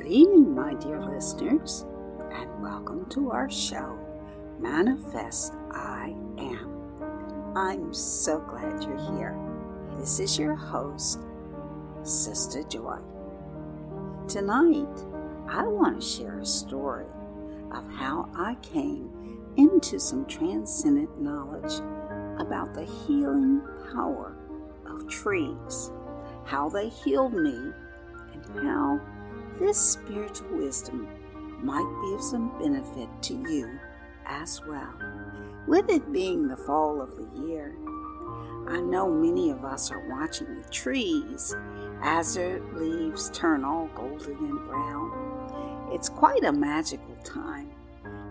evening, my dear listeners, and welcome to our show, Manifest I Am. I'm so glad you're here. This is your host, Sister Joy. Tonight, I want to share a story of how I came into some transcendent knowledge about the healing power of trees, how they healed me, and how this spiritual wisdom might be of some benefit to you as well. With it being the fall of the year, I know many of us are watching the trees as their leaves turn all golden and brown. It's quite a magical time,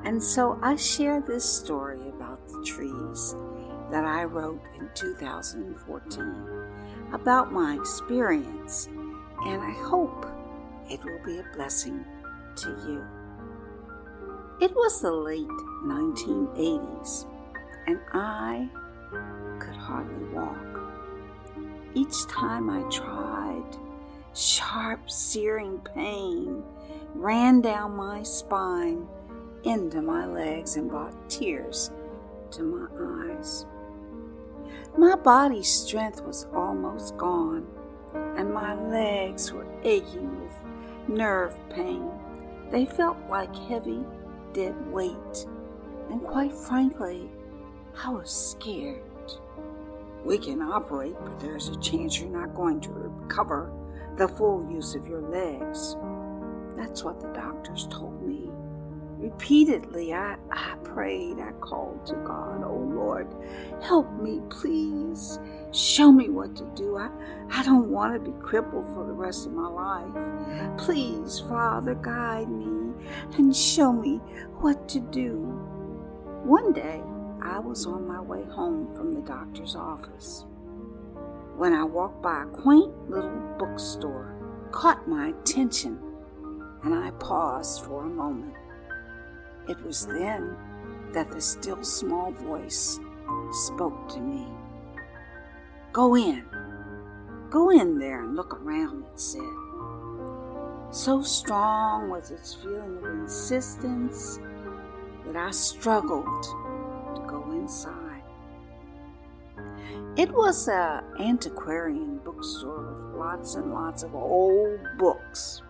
and so I share this story about the trees that I wrote in 2014 about my experience, and I hope it will be a blessing to you. It was the late 1980s, and I could hardly walk. Each time I tried, sharp, searing pain ran down my spine into my legs and brought tears to my eyes. My body's strength was almost gone, and my legs were aching with nerve pain. They felt like heavy, dead weight, and quite frankly, I was scared. We can operate, but there's a chance you're not going to recover the full use of your legs. That's what the doctors told me. Repeatedly, I prayed, I called to God, "Oh Lord, help me, please. Show me what to do. I don't want to be crippled for the rest of my life. Please, Father, guide me and show me what to do." One day, I was on my way home from the doctor's office when I walked by a quaint little bookstore, caught my attention, and I paused for a moment. It was then that the still small voice spoke to me. Go in there and look around," it said. So strong was its feeling of insistence that I struggled to go inside. It was an antiquarian bookstore with lots and lots of old books,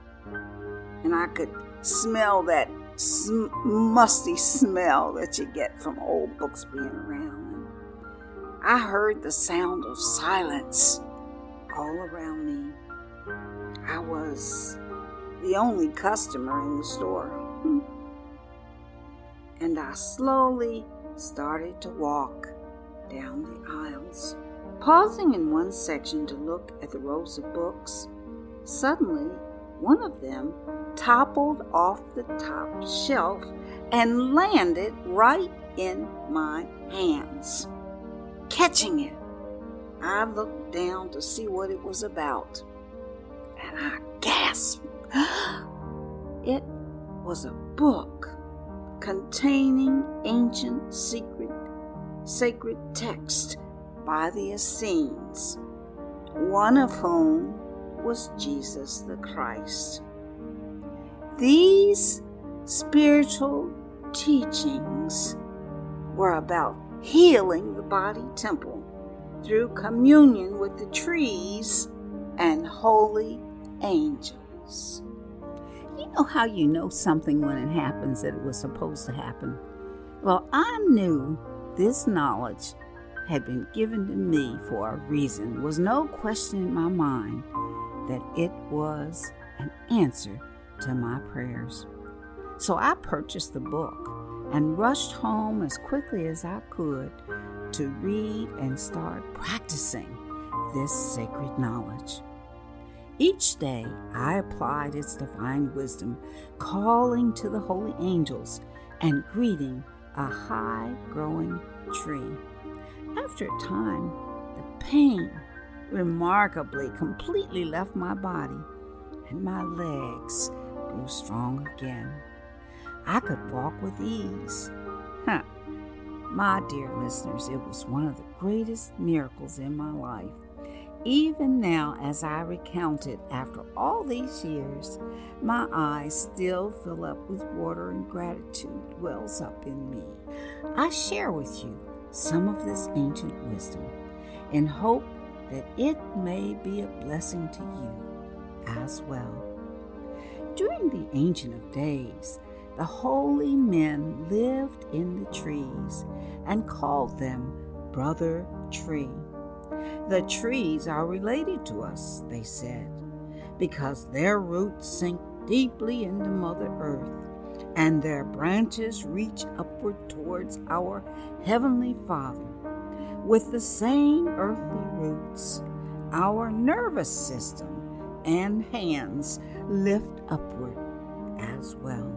and I could smell that musty smell that you get from old books being around. I heard the sound of silence all around me. I was the only customer in the store. And I slowly started to walk down the aisles, pausing in one section to look at the rows of books. Suddenly, one of them toppled off the top shelf and landed right in my hands. Catching it, I looked down to see what it was about, and I gasped. It was a book containing ancient sacred text by the Essenes, one of whom was Jesus the Christ. These spiritual teachings were about healing the body temple through communion with the trees and holy angels. You know how you know something when it happens that it was supposed to happen? Well, I knew this knowledge had been given to me for a reason. There was no question in my mind that it was an answer to my prayers. So I purchased the book and rushed home as quickly as I could to read and start practicing this sacred knowledge. Each day I applied its divine wisdom, calling to the holy angels and greeting a high-growing tree. After a time, the pain remarkably completely left my body, and my legs grew strong again. I could walk with ease. My dear listeners, it was one of the greatest miracles in my life. Even now, as I recount it after all these years, my eyes still fill up with water and gratitude wells up in me. I share with you some of this ancient wisdom in hope that it may be a blessing to you as well. During the Ancient of Days, the holy men lived in the trees and called them Brother Tree. The trees are related to us, they said, because their roots sink deeply into Mother Earth and their branches reach upward towards our Heavenly Father. With the same earthly roots, our nervous system and hands lift upward as well.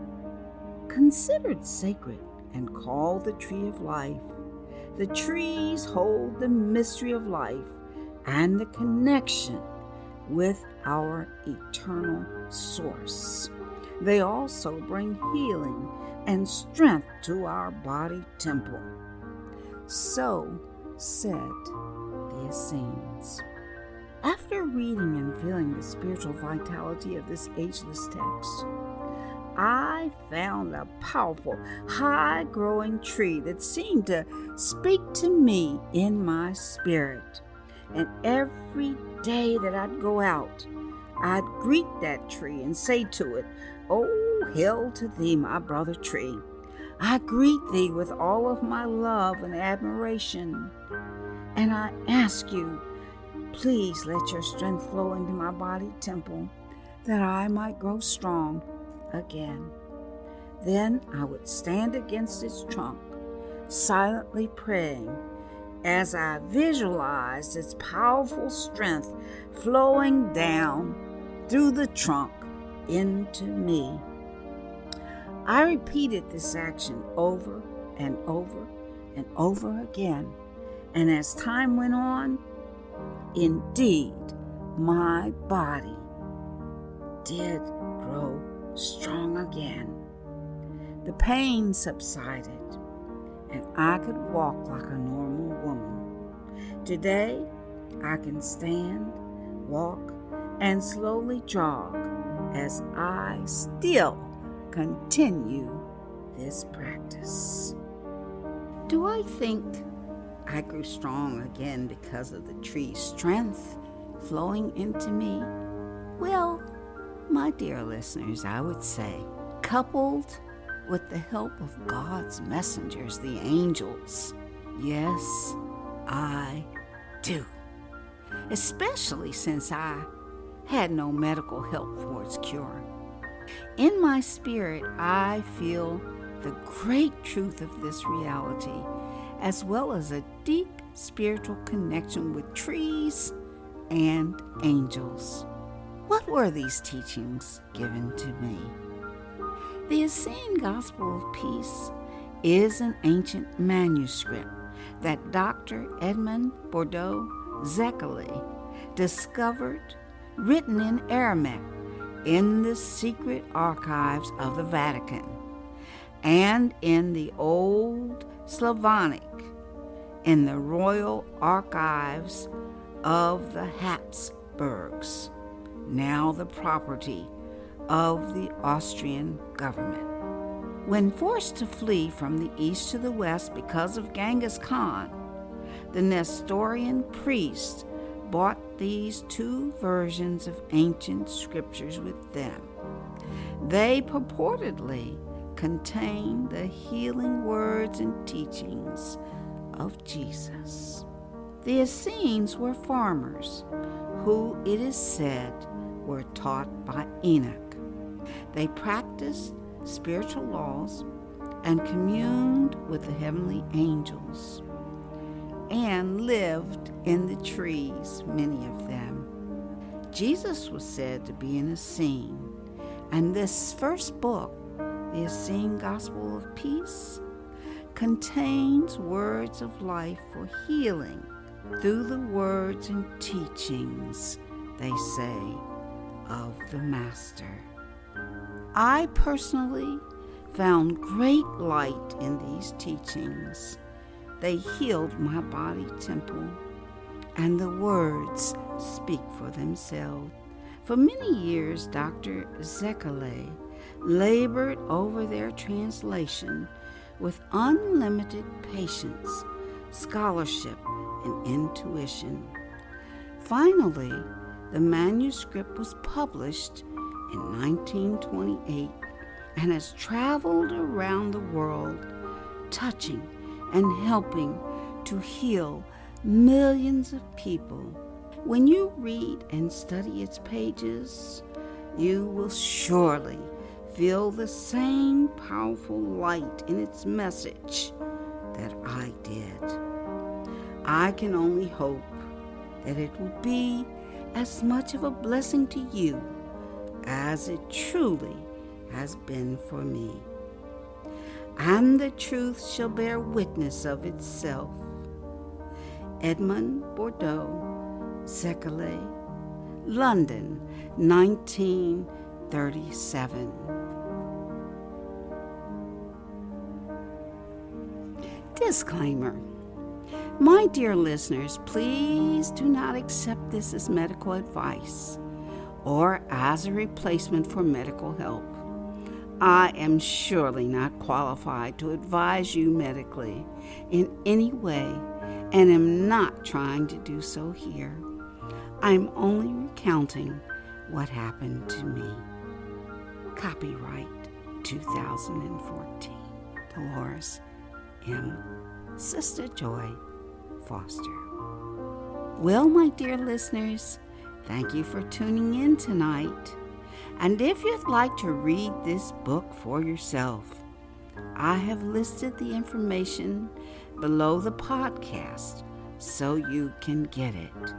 Considered sacred and called the Tree of Life, the trees hold the mystery of life and the connection with our eternal source. They also bring healing and strength to our body temple. So said the Essenes. After reading and feeling the spiritual vitality of this ageless text, I found a powerful, high-growing tree that seemed to speak to me in my spirit. And every day that I'd go out, I'd greet that tree and say to it, "Oh, hail to thee, my brother tree. I greet thee with all of my love and admiration. And I ask you, please let your strength flow into my body temple, that I might grow strong again." Then I would stand against its trunk, silently praying, as I visualized its powerful strength flowing down through the trunk into me. I repeated this action over and over and over again, and as time went on, indeed, my body did grow strong again. The pain subsided, and I could walk like a normal woman. Today, I can stand, walk, and slowly jog as I still continue this practice. Do I think I grew strong again because of the tree's strength flowing into me? Well, my dear listeners, I would say, coupled with the help of God's messengers, the angels, yes, I do. Especially since I had no medical help for its cure. In my spirit, I feel the great truth of this reality, as well as a deep spiritual connection with trees and angels. What were these teachings given to me? The Essene Gospel of Peace is an ancient manuscript that Dr. Edmond Bordeaux-Zekele discovered, written in Aramaic in the secret archives of the Vatican and in the Old Slavonic in the Royal Archives of the Habsburgs, now the property of the Austrian government. When forced to flee from the east to the west because of Genghis Khan, the Nestorian priests brought these two versions of ancient scriptures with them. They purportedly contain the healing words and teachings of Jesus. The Essenes were farmers who, it is said, were taught by Enoch. They practiced spiritual laws and communed with the heavenly angels and lived in the trees, many of them. Jesus was said to be an Essene, and this first book, the Essene Gospel of Peace, contains words of life for healing through the words and teachings, they say, of the Master. I personally found great light in these teachings. They healed my body temple and the words speak for themselves. For many years, Dr. Szekely labored over their translation with unlimited patience, scholarship, and intuition. Finally, the manuscript was published in 1928 and has traveled around the world, touching and helping to heal millions of people. When you read and study its pages, you will surely feel the same powerful light in its message that I did. I can only hope that it will be as much of a blessing to you as it truly has been for me. And the truth shall bear witness of itself. Edmond Bordeaux, Szekely, London, 1937. Disclaimer. My dear listeners, please do not accept this as medical advice or as a replacement for medical help. I am surely not qualified to advise you medically in any way and am not trying to do so here. I am only recounting what happened to me. Copyright 2014. Dolores M. Sister Joy Foster. Well, my dear listeners, thank you for tuning in tonight. And if you'd like to read this book for yourself, I have listed the information below the podcast so you can get it.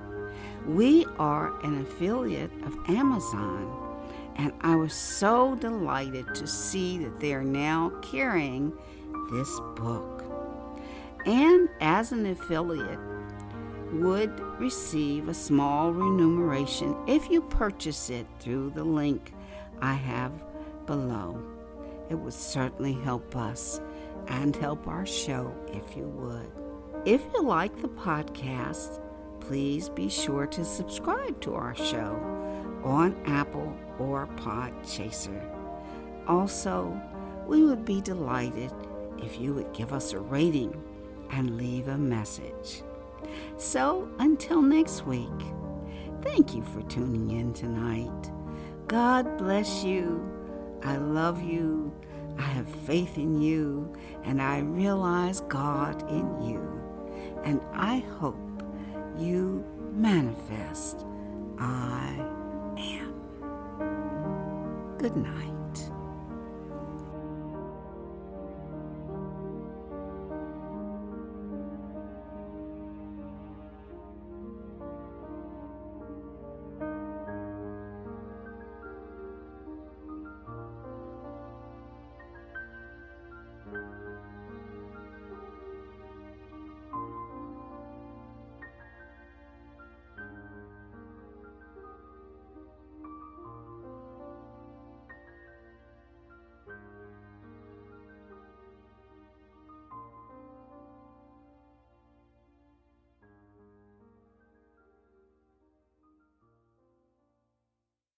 We are an affiliate of Amazon, and I was so delighted to see that they are now carrying this book. And as an affiliate, would receive a small remuneration if you purchase it through the link I have below. It would certainly help us and help our show if you would. If you like the podcast, please be sure to subscribe to our show on Apple or Podchaser. Also, we would be delighted if you would give us a rating and leave a message. So, until next week, thank you for tuning in tonight. God bless you. I love you. I have faith in you, and I realize God in you. And I hope you manifest I am. Good night.